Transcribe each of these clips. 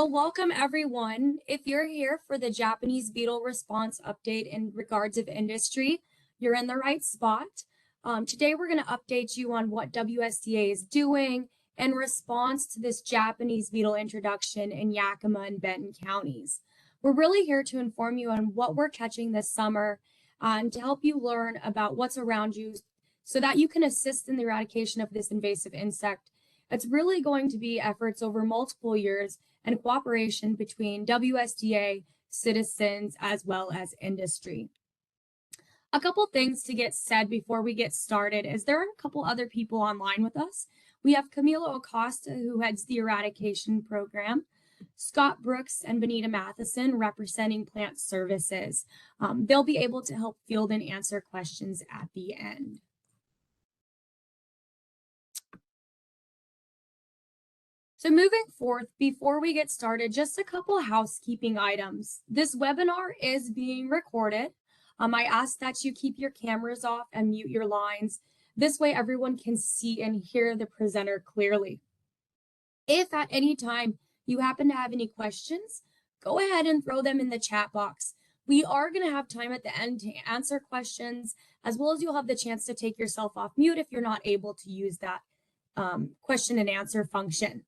Well, welcome everyone. If you're here for the Japanese beetle response update in regards of industry, you're in the right spot. Today we're going to update you on what WSDA is doing in response to this Japanese beetle introduction in Yakima and Benton counties. We're really here to inform you on what we're catching this summer and to help you learn about what's around you so that you can assist in the eradication of this invasive insect. It's really going to be efforts over multiple years and cooperation between WSDA, citizens, as well as industry. A couple things to get said before we get started is there are a couple other people online with us. We have Camila Acosta, who heads the eradication program, Scott Brooks and Benita Matheson representing plant services. They'll be able to help field and answer questions at the end. So moving forth, before we get started, just a couple housekeeping items. This webinar is being recorded. I ask that you keep your cameras off and mute your lines. This way everyone can see and hear the presenter clearly. If at any time you happen to have any questions, go ahead and throw them in the chat box. We are going to have time at the end to answer questions, as well as you'll have the chance to take yourself off mute if you're not able to use that question and answer function.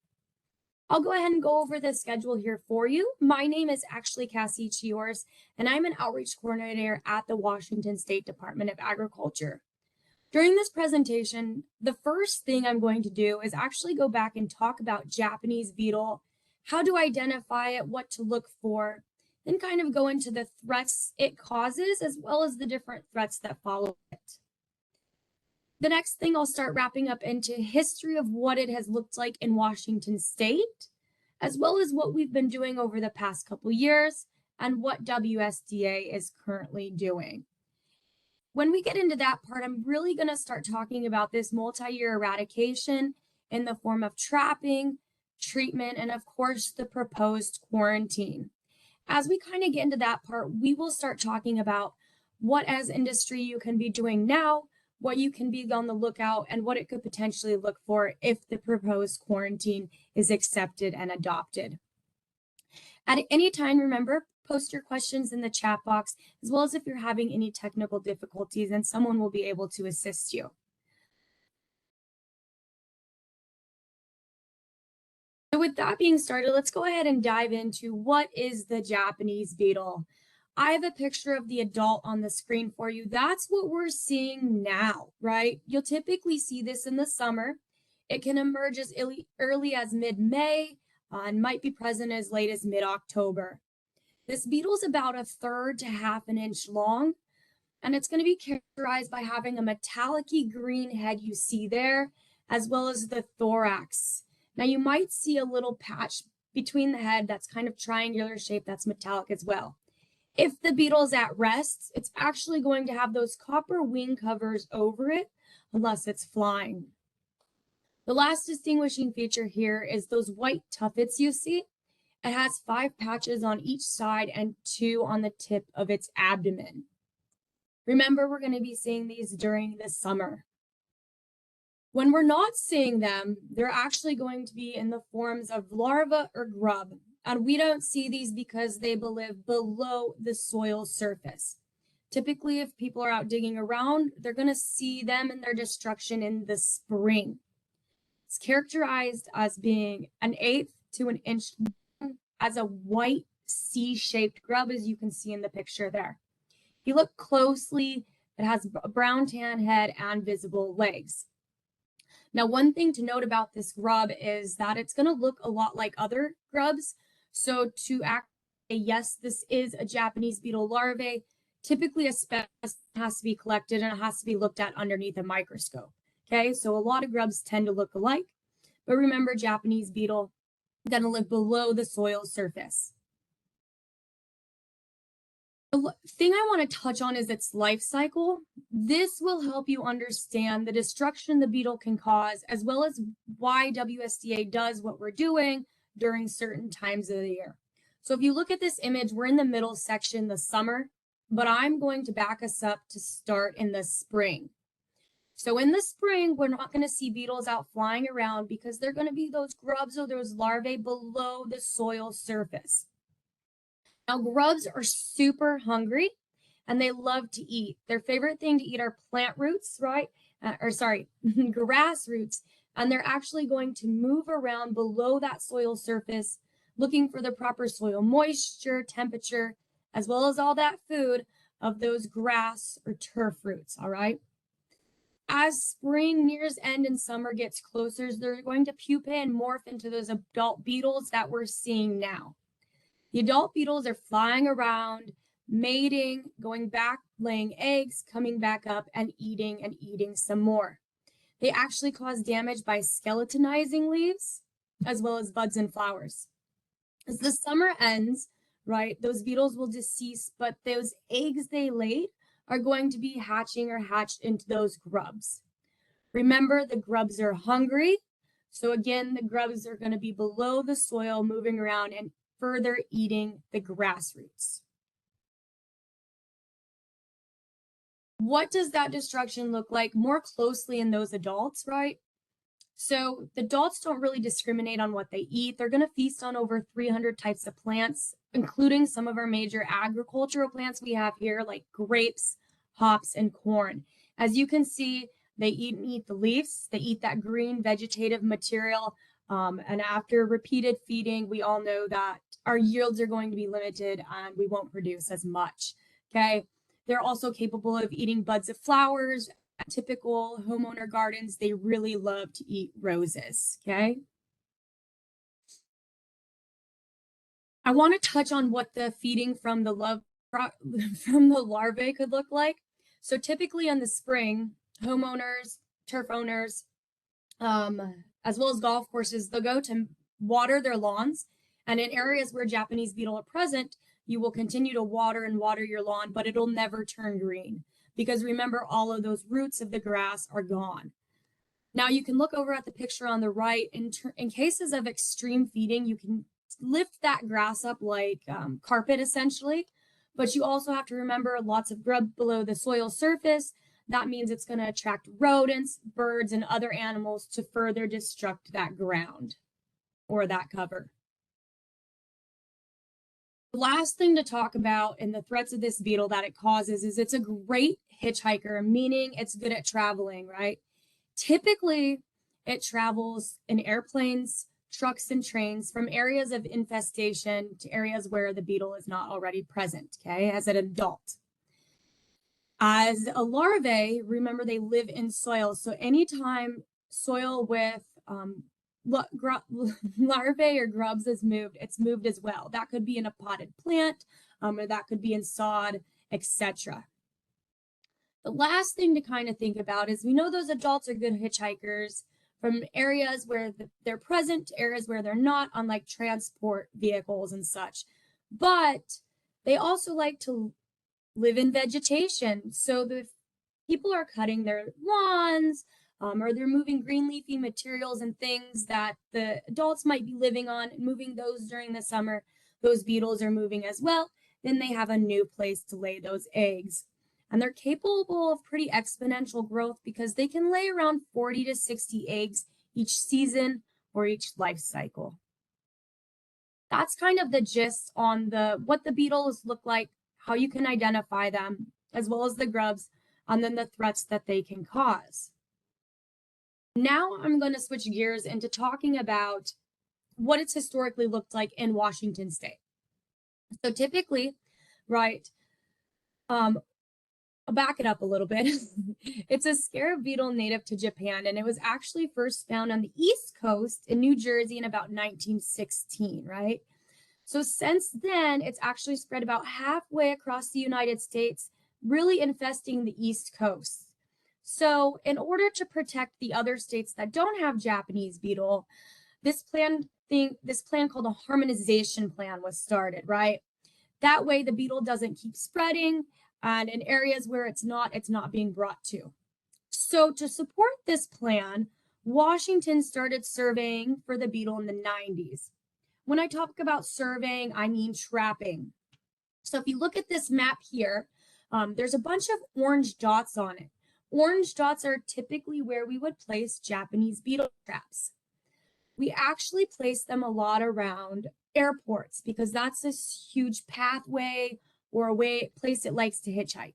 I'll go ahead and go over the schedule here for you. My name is actually Cassie Chiors, and I'm an outreach coordinator at the Washington State Department of Agriculture. During this presentation, the first thing I'm going to do is actually go back and talk about Japanese beetle, how to identify it, what to look for, then kind of go into the threats it causes, as well as the different threats that follow it. The next thing I'll start wrapping up into history of what it has looked like in Washington State, as well as what we've been doing over the past couple years and what WSDA is currently doing. When we get into that part, I'm really going to start talking about this multi-year eradication in the form of trapping, treatment, and of course, the proposed quarantine. As we kind of get into that part, we will start talking about what as industry you can be doing now, what you can be on the lookout, and what it could potentially look for if the proposed quarantine is accepted and adopted. At any time, remember, post your questions in the chat box, as well as if you're having any technical difficulties, and someone will be able to assist you. So with that being started, let's go ahead and dive into what is the Japanese beetle. I have a picture of the adult on the screen for you. That's what we're seeing now, right? You'll typically see this in the summer. It can emerge as early as mid-May and might be present as late as mid-October. This beetle is about 1/3 to 1/2 inch long, and it's going to be characterized by having a metallic-y green head you see there, as well as the thorax. Now you might see a little patch between the head that's kind of triangular shape that's metallic as well. If the beetle is at rest, it's actually going to have those copper wing covers over it, unless it's flying. The last distinguishing feature here is those white tuffets you see. It has 5 patches on each side and 2 on the tip of its abdomen. Remember, we're going to be seeing these during the summer. When we're not seeing them, they're actually going to be in the forms of larvae or grub. And we don't see these because they live below the soil surface. Typically, if people are out digging around, they're going to see them and their destruction in the spring. It's characterized as being 1/8 to 1 inch long, as a white C-shaped grub, as you can see in the picture there. If you look closely, it has a brown tan head and visible legs. Now, one thing to note about this grub is that it's going to look a lot like other grubs. So to act, yes, this is a Japanese beetle larvae. Typically, a specimen has to be collected and it has to be looked at underneath a microscope. Okay, so a lot of grubs tend to look alike, but remember, Japanese beetle going to live below the soil surface. The thing I want to touch on is its life cycle. This will help you understand the destruction the beetle can cause, as well as why WSDA does what we're doing during certain times of the year. So if you look at this image, we're in the middle section, the summer, but I'm going to back us up to start in the spring. So in the spring, we're not going to see beetles out flying around because they're going to be those grubs or those larvae below the soil surface. Now, grubs are super hungry and they love to eat. Their favorite thing to eat are plant roots, right? Grass roots. And they're actually going to move around below that soil surface, looking for the proper soil moisture, temperature, as well as all that food of those grass or turf roots, all right? As spring nears end and summer gets closer, they're going to pupa and morph into those adult beetles that we're seeing now. The adult beetles are flying around, mating, going back, laying eggs, coming back up, and eating some more. They actually cause damage by skeletonizing leaves, as well as buds and flowers. As the summer ends, right, those beetles will decease, but those eggs they laid are going to be hatching or hatched into those grubs. Remember, the grubs are hungry. So again, the grubs are going to be below the soil, moving around and further eating the grass roots. What does that destruction look like more closely in those adults, right? So the adults don't really discriminate on what they eat. They're going to feast on over 300 types of plants, including some of our major agricultural plants we have here, like grapes, hops, and corn. As you can see, they eat the leaves. They eat that green vegetative material. And after repeated feeding, we all know that our yields are going to be limited and we won't produce as much. Okay. They're also capable of eating buds of flowers. At typical homeowner gardens, they really love to eat roses. Okay. I want to touch on what the feeding from the larvae could look like. So typically in the spring, homeowners, turf owners, as well as golf courses, they'll go to water their lawns. And in areas where Japanese beetle are present, you will continue to water your lawn, but it'll never turn green because remember, all of those roots of the grass are gone. Now you can look over at the picture on the right. In cases of extreme feeding, you can lift that grass up like carpet essentially, but you also have to remember lots of grub below the soil surface. That means it's going to attract rodents, birds, and other animals to further destruct that ground or that cover. The last thing to talk about in the threats of this beetle that it causes is it's a great hitchhiker, meaning it's good at traveling, right? Typically, it travels in airplanes, trucks, and trains from areas of infestation to areas where the beetle is not already present, okay, as an adult. As a larvae, remember they live in soil. So anytime soil with larvae or grubs is moved, it's moved as well. That could be in a potted plant, or that could be in sod, etc. The last thing to kind of think about is we know those adults are good hitchhikers from areas where they're present to areas where they're not, on like transport vehicles and such. But they also like to live in vegetation. So the people are cutting their lawns, or they're moving green leafy materials and things that the adults might be living on, moving those during the summer. Those beetles are moving as well. Then they have a new place to lay those eggs. And they're capable of pretty exponential growth because they can lay around 40 to 60 eggs each season or each life cycle. That's kind of the gist on what the beetles look like, how you can identify them, as well as the grubs, and then the threats that they can cause. Now I'm going to switch gears into talking about what it's historically looked like in Washington state. So typically, right, I'll back it up a little bit. It's a scarab beetle native to Japan, and it was actually first found on the East Coast in New Jersey in about 1916, right? So since then, it's actually spread about halfway across the United States, really infesting the East Coast. So in order to protect the other states that don't have Japanese beetle, this plan called a harmonization plan was started, right? That way the beetle doesn't keep spreading, and in areas where it's not being brought to. So to support this plan, Washington started surveying for the beetle in the 90s. When I talk about surveying, I mean trapping. So if you look at this map here, there's a bunch of orange dots on it. Orange dots are typically where we would place Japanese beetle traps. We actually place them a lot around airports because that's this huge pathway or a place it likes to hitchhike.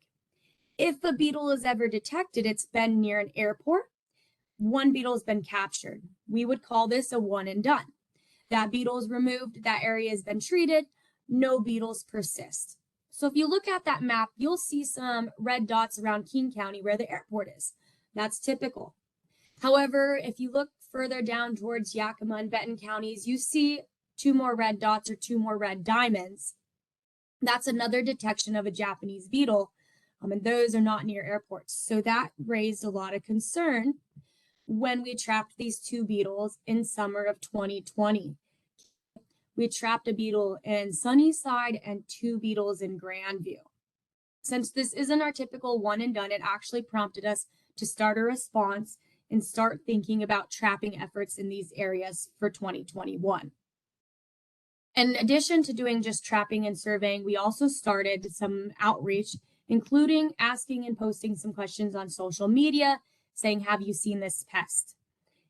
If a beetle is ever detected, it's been near an airport. One beetle has been captured. We would call this a one and done. That beetle is removed, that area has been treated, no beetles persist. So if you look at that map, you'll see some red dots around King County where the airport is. That's typical. However, if you look further down towards Yakima and Benton counties, you see two more red dots or two more red diamonds. That's another detection of a Japanese beetle, and those are not near airports. So that raised a lot of concern when we trapped these two beetles in summer of 2020. We trapped a beetle in Sunnyside and two beetles in Grandview. Since this isn't our typical one and done, it actually prompted us to start a response and start thinking about trapping efforts in these areas for 2021. In addition to doing just trapping and surveying, we also started some outreach, including asking and posting some questions on social media saying, have you seen this pest?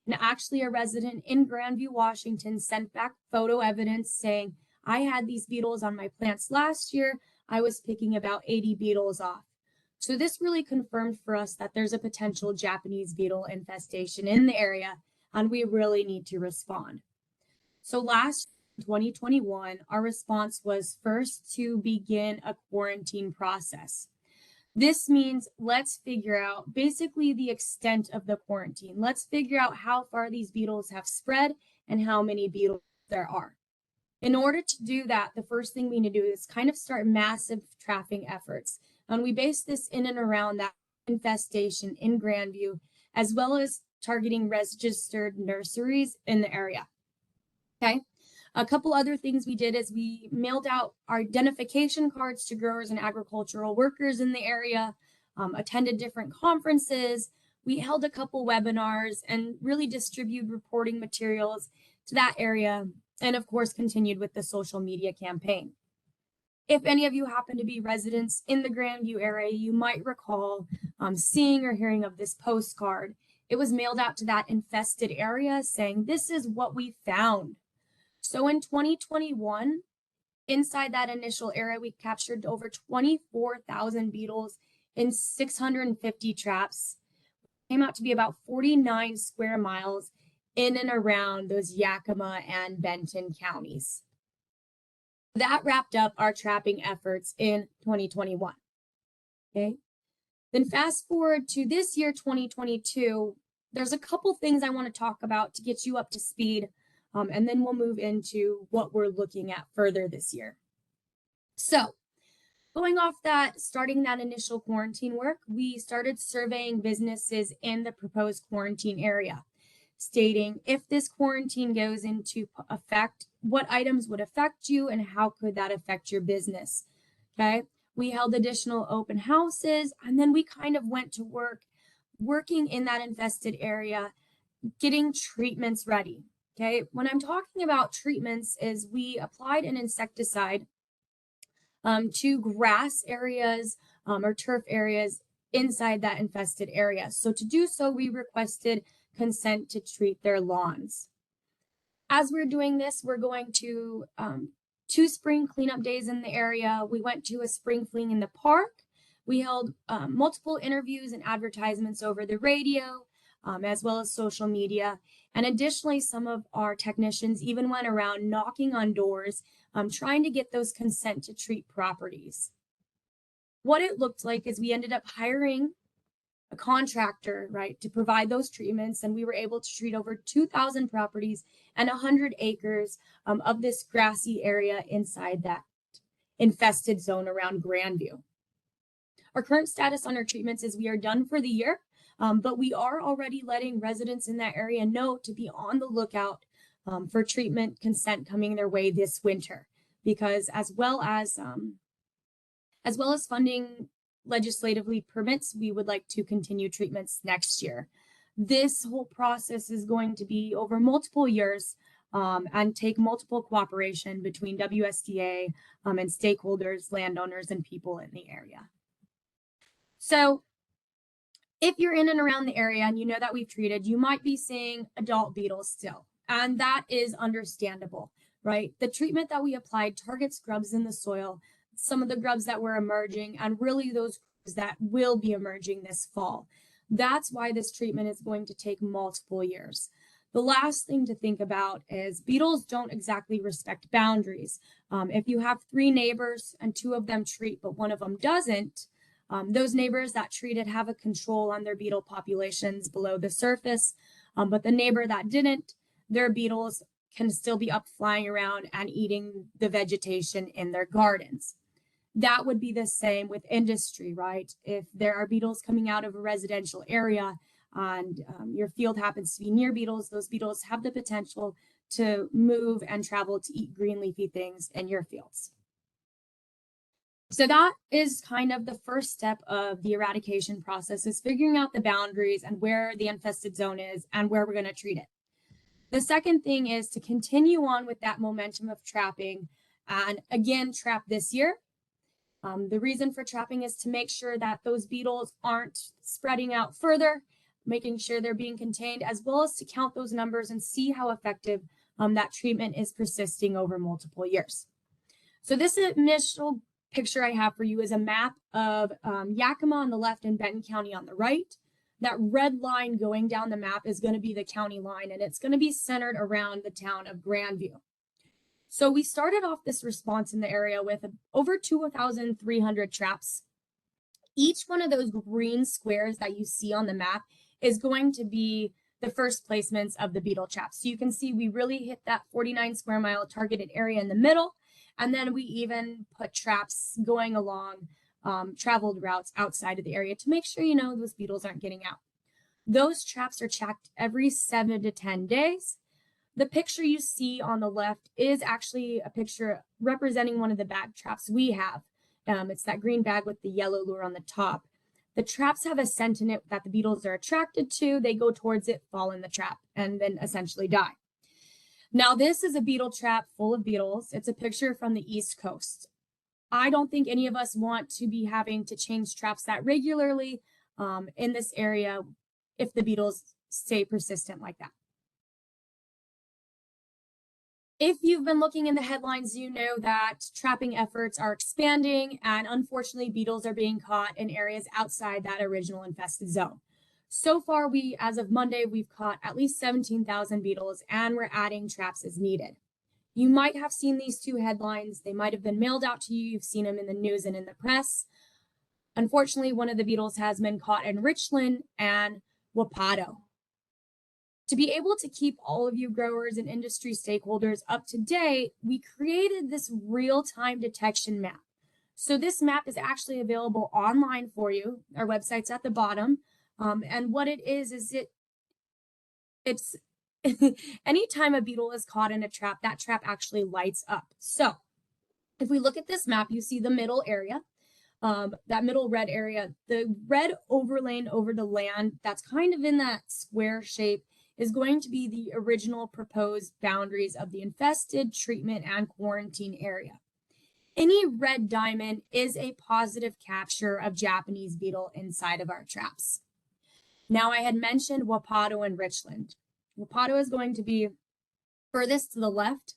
And actually a resident in Grandview, Washington sent back photo evidence saying, I had these beetles on my plants last year. I was picking about 80 beetles off. So this really confirmed for us that there's a potential Japanese beetle infestation in the area, and we really need to respond. So last 2021, our response was first to begin a quarantine process. This means let's figure out basically the extent of the quarantine. Let's figure out how far these beetles have spread and how many beetles there are. In order to do that, the first thing we need to do is kind of start massive trapping efforts. And we base this in and around that infestation in Grandview, as well as targeting registered nurseries in the area. Okay. A couple other things we did is we mailed out our identification cards to growers and agricultural workers in the area, attended different conferences. We held a couple webinars and really distributed reporting materials to that area, and of course, continued with the social media campaign. If any of you happen to be residents in the Grandview area, you might recall seeing or hearing of this postcard. It was mailed out to that infested area saying, this is what we found. So in 2021, inside that initial area, we captured over 24,000 beetles in 650 traps. It came out to be about 49 square miles in and around those Yakima and Benton counties. That wrapped up our trapping efforts in 2021. Okay. Then fast forward to this year, 2022, there's a couple things I want to talk about to get you up to speed. And then we'll move into what we're looking at further this year. So going off that, starting that initial quarantine work, we started surveying businesses in the proposed quarantine area, stating if this quarantine goes into effect, what items would affect you and how could that affect your business. Okay. We held additional open houses, and then we kind of went to work working in that infested area, getting treatments ready. Okay, when I'm talking about treatments is we applied an insecticide to grass areas or turf areas inside that infested area. So to do so, we requested consent to treat their lawns. As we're doing this, we're going to 2 spring cleanup days in the area. We went to a spring fling in the park. We held multiple interviews and advertisements over the radio, as well as social media. And additionally, some of our technicians even went around knocking on doors, trying to get those consent to treat properties. What it looked like is we ended up hiring a contractor, right, to provide those treatments. And we were able to treat over 2,000 properties and 100 acres of this grassy area inside that infested zone around Grandview. Our current status on our treatments is we are done for the year. But we are already letting residents in that area know to be on the lookout for treatment consent coming their way this winter, because as well as funding legislatively permits, we would like to continue treatments next year. This whole process is going to be over multiple years and take multiple cooperation between Wsda and stakeholders, landowners, and people in the area. So If you're in and around the area and you know that we've treated, you might be seeing adult beetles still, and that is understandable, right? The treatment that we applied targets grubs in the soil, some of the grubs that were emerging, and really those grubs that will be emerging this fall. That's why this treatment is going to take multiple years. The last thing to think about is beetles don't exactly respect boundaries. If you have 3 neighbors and 2 of them treat, but one of them doesn't, those neighbors that treated have a control on their beetle populations below the surface, but the neighbor that didn't, their beetles can still be up flying around and eating the vegetation in their gardens. That would be the same with industry, right? If there are beetles coming out of a residential area and your field happens to be near beetles, those beetles have the potential to move and travel to eat green leafy things in your fields. So that is kind of the first step of the eradication process, is figuring out the boundaries and where the infested zone is and where we're going to treat it. The second thing is to continue on with that momentum of trapping and again, trap this year. The reason for trapping is to make sure that those beetles aren't spreading out further, making sure they're being contained, as well as to count those numbers and see how effective that treatment is persisting over multiple years. So this initial picture I have for you is a map of Yakima on the left and Benton County on the right. That red line going down the map is going to be the county line, and it's going to be centered around the town of Grandview. So we started off this response in the area with over 2,300 traps. Each one of those green squares that you see on the map is going to be the first placements of the beetle traps. So you can see we really hit that 49 square mile targeted area in the middle. And then we even put traps going along traveled routes outside of the area to make sure, you know, those beetles aren't getting out. Those traps are checked every 7 to 10 days. The picture you see on the left is actually a picture representing one of the bag traps we have. It's that green bag with the yellow lure on the top. The traps have a scent in it that the beetles are attracted to. They go towards it, fall in the trap, and then essentially die. Now, this is a beetle trap full of beetles. It's a picture from the East Coast. I don't think any of us want to be having to change traps that regularly in this area if the beetles stay persistent like that. If you've been looking in the headlines, you know that trapping efforts are expanding, and unfortunately, beetles are being caught in areas outside that original infested zone. So far, as of Monday, we've caught at least 17,000 beetles, and we're adding traps as needed. You might have seen these 2 headlines. They might have been mailed out to you. You've seen them in the news and in the press. Unfortunately, one of the beetles has been caught in Richland and Wapato. To be able to keep all of you growers and industry stakeholders up to date, we created this real-time detection map. So this map is actually available online for you. Our website's at the bottom. And what it is it's anytime a beetle is caught in a trap, that trap actually lights up. So if we look at this map, you see the middle area, that middle red area, the red overlain over the land that's kind of in that square shape is going to be the original proposed boundaries of the infested, treatment, and quarantine area. Any red diamond is a positive capture of Japanese beetle inside of our traps. Now, I had mentioned Wapato and Richland. Wapato is going to be furthest to the left.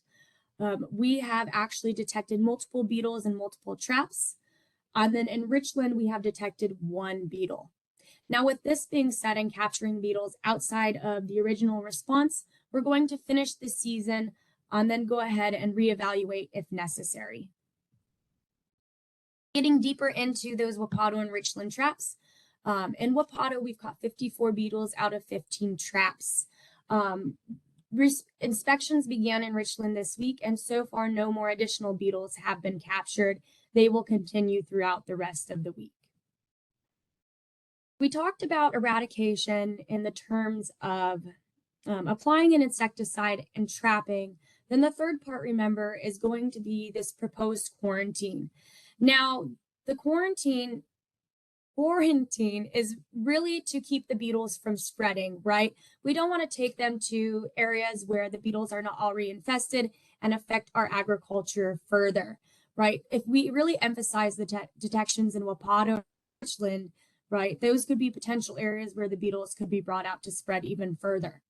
We have actually detected multiple beetles and multiple traps. And then in Richland, we have detected 1 beetle. Now, with this being said and capturing beetles outside of the original response, we're going to finish the season and then go ahead and reevaluate if necessary. Getting deeper into those Wapato and Richland traps, in Wapato, we've caught 54 beetles out of 15 traps. Inspections began in Richland this week, and so far no more additional beetles have been captured. They will continue throughout the rest of the week. We talked about eradication in the terms of applying an insecticide and trapping. Then the third part, remember, is going to be this proposed quarantine. Now, the quarantine is really to keep the beetles from spreading, right? We don't want to take them to areas where the beetles are not already infested and affect our agriculture further, right? If we really emphasize the detections in Wapato and Richland, right? Those could be potential areas where the beetles could be brought out to spread even further.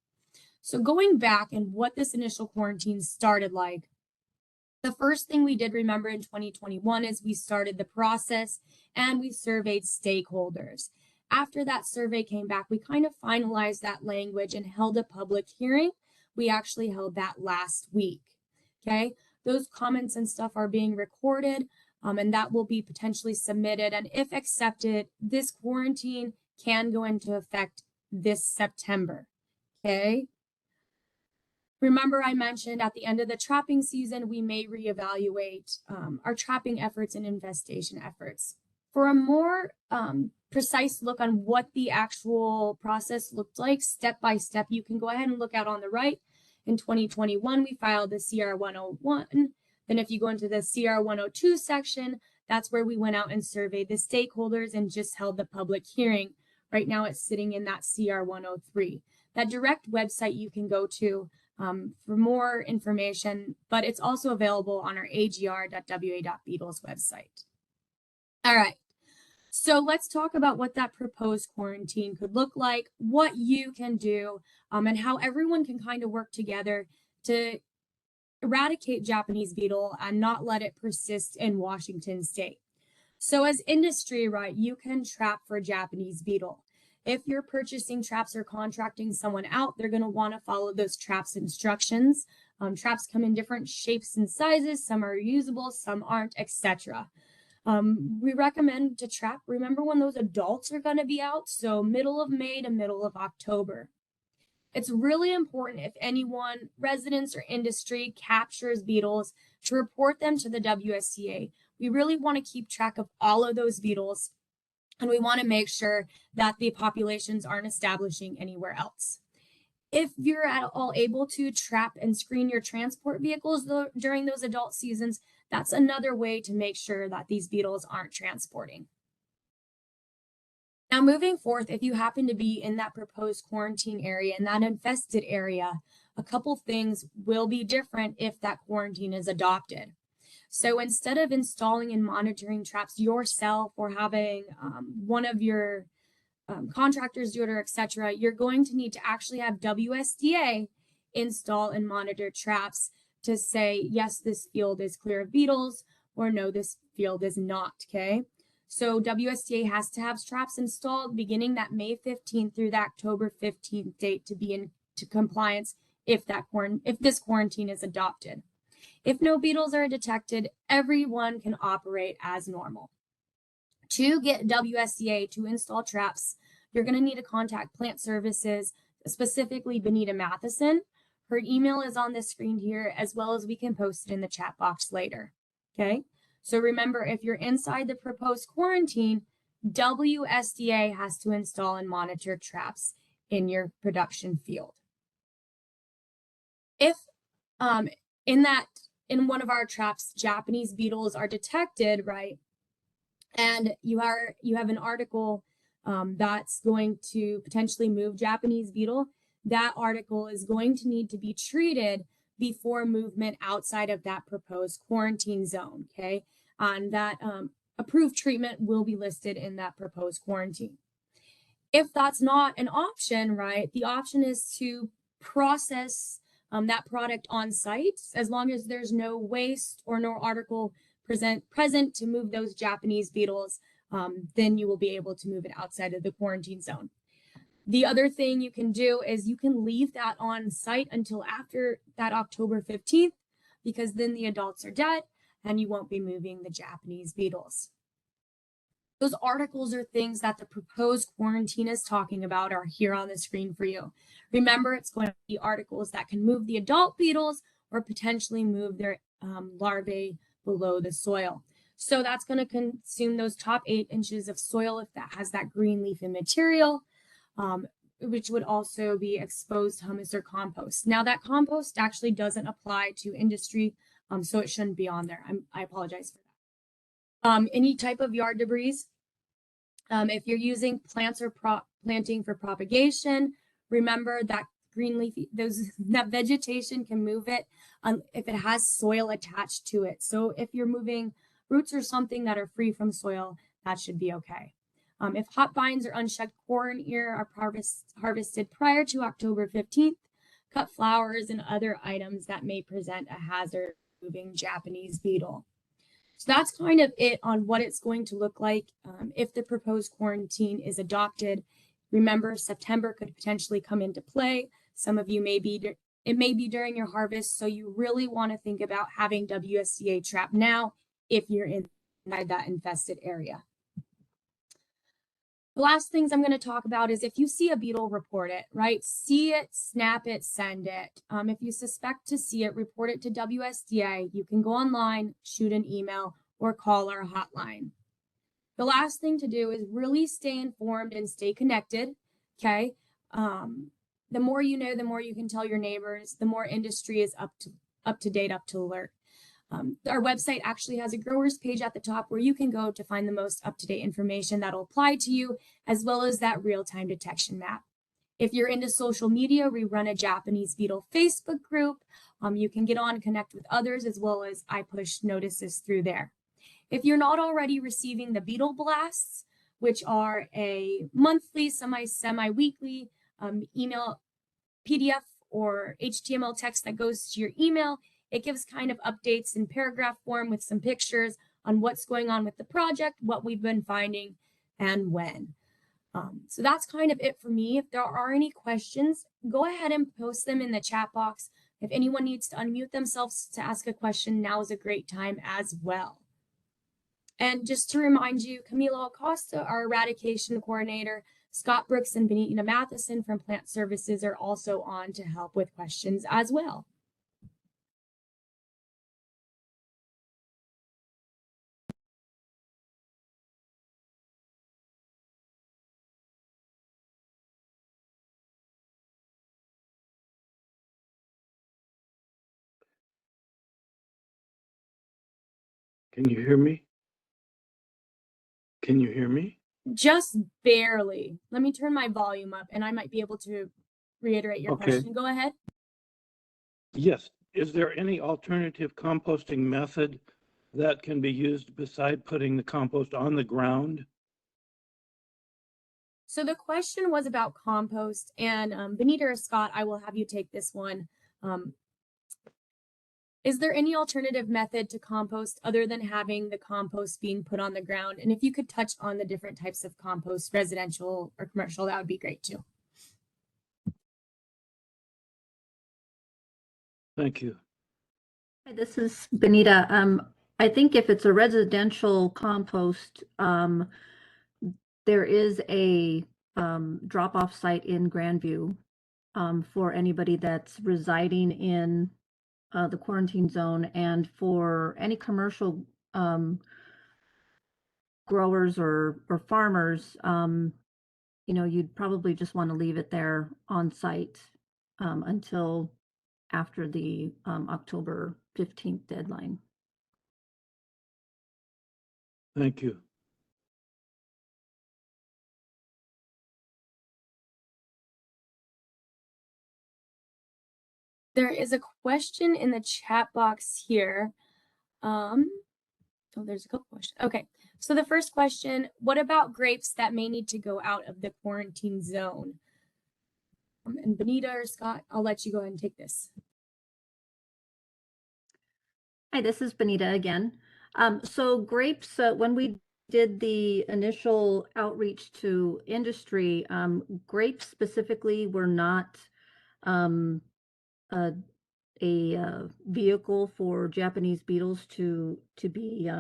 So going back and what this initial quarantine started like, the first thing we did remember in 2021 is we started the process and we surveyed stakeholders. After that survey came back, we kind of finalized that language and held a public hearing. We actually held that last week. Okay, those comments and stuff are being recorded, and that will be potentially submitted. And if accepted, this quarantine can go into effect this September. Okay. Remember, I mentioned at the end of the trapping season, we may reevaluate our trapping efforts and infestation efforts. For a more precise look on what the actual process looked like, step by step, you can go ahead and look out on the right. In 2021, we filed the CR 101. Then if you go into the CR 102 section, that's where we went out and surveyed the stakeholders and just held the public hearing. Right now, it's sitting in that CR 103. That direct website you can go to for more information, but it's also available on our agr.wa.beetles website. All right, so let's talk about what that proposed quarantine could look like, what you can do, and how everyone can kind of work together to eradicate Japanese beetle and not let it persist in Washington state. So as industry, right, you can trap for Japanese beetle. If you're purchasing traps or contracting someone out, they're going to want to follow those traps instructions. Traps come in different shapes and sizes. Some are reusable, some aren't, etc. We recommend to trap, remember when those adults are going to be out, so middle of May to middle of October. It's really important if anyone, residents or industry, captures beetles to report them to the Wsda. We really want to keep track of all of those beetles, and we want to make sure that the populations aren't establishing anywhere else. If you're at all able to trap and screen your transport vehicles during those adult seasons, that's another way to make sure that these beetles aren't transporting. Now, moving forth, if you happen to be in that proposed quarantine area, in that infested area, a couple things will be different if that quarantine is adopted. So instead of installing and monitoring traps yourself or having one of your contractors do it, or etc., you're going to need to actually have Wsda install and monitor traps to say, yes, this field is clear of beetles, or no, this field is not, okay? So Wsda has to have traps installed beginning that May 15th through the October 15th date to be into compliance if this quarantine is adopted. If no beetles are detected, everyone can operate as normal. To get Wsda to install traps, you're going to need to contact Plant Services, specifically Benita Matheson. Her email is on the screen here, as well as we can post it in the chat box later. Okay, so remember, if you're inside the proposed quarantine, Wsda has to install and monitor traps in your production field. If in one of our traps, Japanese beetles are detected, right? And you have an article that's going to potentially move Japanese beetle. That article is going to need to be treated before movement outside of that proposed quarantine zone, okay? And that approved treatment will be listed in that proposed quarantine. If that's not an option, right, the option is to process that product on site, as long as there's no waste or no article present to move those Japanese beetles, then you will be able to move it outside of the quarantine zone. The other thing you can do is you can leave that on site until after that October 15th, because then the adults are dead and you won't be moving the Japanese beetles. Those articles or things that the proposed quarantine is talking about are here on the screen for you. Remember, it's going to be articles that can move the adult beetles or potentially move their larvae below the soil. So that's going to consume those top 8 inches of soil if that has that green leafy material, which would also be exposed humus or compost. Now, that compost actually doesn't apply to industry, so it shouldn't be on there. I apologize for that. Any type of yard debris, if you're using plants or planting for propagation, remember that green leafy, that vegetation can move it if it has soil attached to it. So if you're moving roots or something that are free from soil, that should be okay. If hop vines or unshucked corn ear are harvested prior to October 15th, cut flowers and other items that may present a hazard moving Japanese beetle. So that's kind of it on what it's going to look like if the proposed quarantine is adopted. Remember, September could potentially come into play. Some of you it may be during your harvest, so you really want to think about having Wsda trap now if you're inside that infested area. The last things I'm going to talk about is if you see a beetle, report it, right? See it, snap it, send it. If you suspect to see it, report it to Wsda. You can go online, shoot an email, or call our hotline. The last thing to do is really stay informed and stay connected, okay? The more you know, the more you can tell your neighbors, the more industry is up to date, up to alert. Our website actually has a growers page at the top where you can go to find the most up-to-date information that'll apply to you, as well as that real-time detection map. If you're into social media, we run a Japanese beetle Facebook group. You can get on, connect with others, as well as I push notices through there. If you're not already receiving the beetle blasts, which are a monthly, semi-weekly email, PDF, or HTML text that goes to your email, it gives kind of updates in paragraph form with some pictures on what's going on with the project, what we've been finding, and when. So that's kind of it for me. If there are any questions, go ahead and post them in the chat box. If anyone needs to unmute themselves to ask a question, now is a great time as well. And just to remind you, Camilo Acosta, our eradication coordinator, Scott Brooks and Benita Matheson from Plant Services are also on to help with questions as well. Can you hear me? Can you hear me? Just barely. Let me turn my volume up and I might be able to reiterate your question. Go ahead. Yes. Is there any alternative composting method that can be used beside putting the compost on the ground? So the question was about compost, and Benita or Scott, I will have you take this one. Is there any alternative method to compost other than having the compost being put on the ground? And if you could touch on the different types of compost, residential or commercial, that would be great too. Thank you. Hi, this is Benita. I think if it's a residential compost, there is a drop-off site in Grandview for anybody that's residing in the quarantine zone, and for any commercial growers or farmers, you know, you'd probably just want to leave it there on site until after the October 15th deadline. Thank you. There is a question in the chat box here. Oh, there's a couple questions. Okay, so the first question, what about grapes that may need to go out of the quarantine zone? And Benita or Scott, I'll let you go ahead and take this. Hi, this is Benita again. So grapes, when we did the initial outreach to industry, grapes specifically were not a vehicle for Japanese beetles to be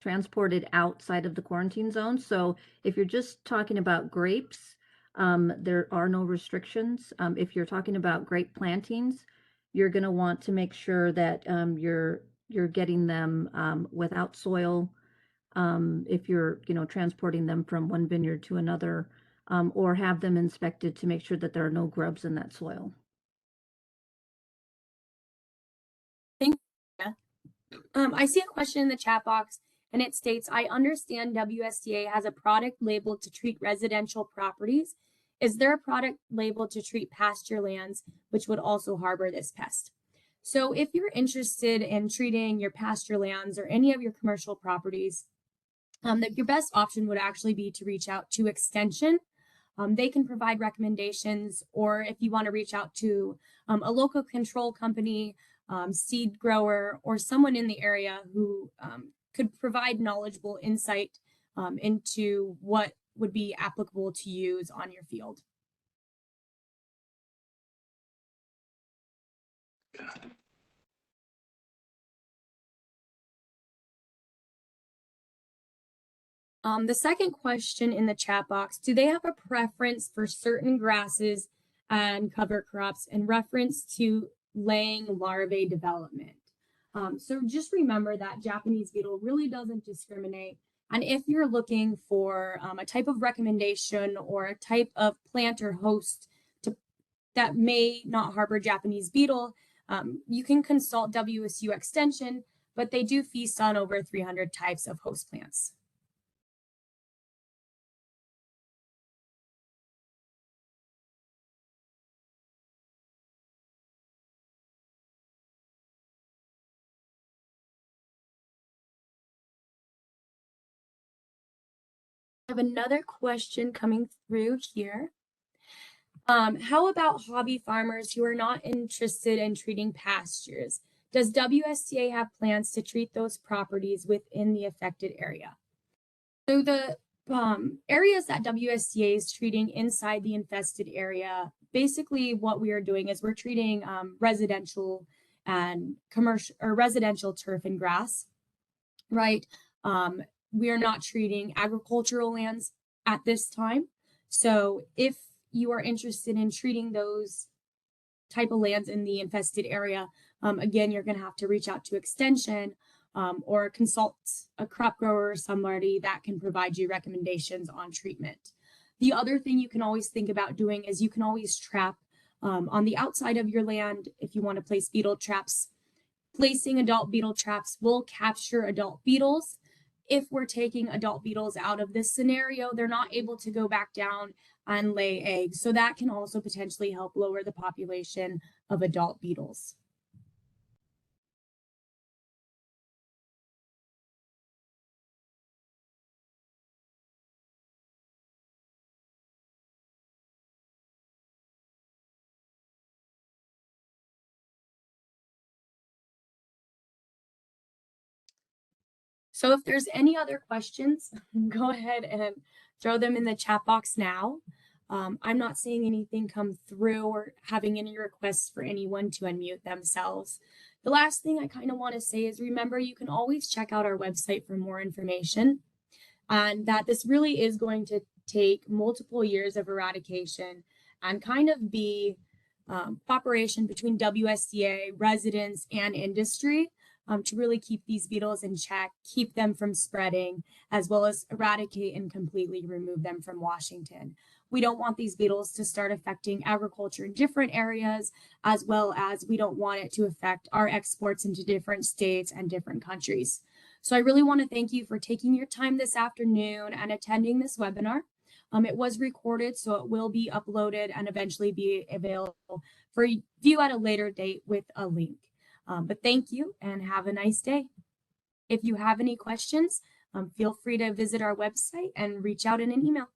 transported outside of the quarantine zone. So if you're just talking about grapes, there are no restrictions. If you're talking about grape plantings, you're going to want to make sure that you're getting them without soil. If you're transporting them from one vineyard to another, or have them inspected to make sure that there are no grubs in that soil. Thank you. I see a question in the chat box, and it states, I understand WSDA has a product labeled to treat residential properties. Is there a product labeled to treat pasture lands, which would also harbor this pest? So if you're interested in treating your pasture lands or any of your commercial properties, that your best option would actually be to reach out to Extension. They can provide recommendations, or if you want to reach out to a local control company, seed grower, or someone in the area who could provide knowledgeable insight into what would be applicable to use on your field. The second question in the chat box, do they have a preference for certain grasses and cover crops in reference to laying larvae development? So just remember that Japanese beetle really doesn't discriminate. And if you're looking for a type of recommendation or a type of plant or host that may not harbor Japanese beetle, you can consult WSU Extension, but they do feast on over 300 types of host plants. I have another question coming through here. How about hobby farmers who are not interested in treating pastures? Does WSDA have plans to treat those properties within the affected area? So the areas that WSDA is treating inside the infested area, basically what we are doing is we're treating residential and commercial or residential turf and grass, right? We are not treating agricultural lands at this time. So if you are interested in treating those type of lands in the infested area, again, you're going to have to reach out to Extension or consult a crop grower or somebody that can provide you recommendations on treatment. The other thing you can always think about doing is you can always trap on the outside of your land if you want to place beetle traps. Placing adult beetle traps will capture adult beetles. If we're taking adult beetles out of this scenario, they're not able to go back down and lay eggs. So that can also potentially help lower the population of adult beetles. So if there's any other questions, go ahead and throw them in the chat box now. I'm not seeing anything come through or having any requests for anyone to unmute themselves. The last thing I kind of want to say is remember, you can always check out our website for more information, and that this really is going to take multiple years of eradication and kind of be cooperation between WSDA, residents, and industry to really keep these beetles in check, keep them from spreading, as well as eradicate and completely remove them from Washington. We don't want these beetles to start affecting agriculture in different areas, as well as we don't want it to affect our exports into different states and different countries. So I really want to thank you for taking your time this afternoon and attending this webinar. It was recorded, so it will be uploaded and eventually be available for view at a later date with a link. But thank you and have a nice day. If you have any questions, feel free to visit our website and reach out in an email.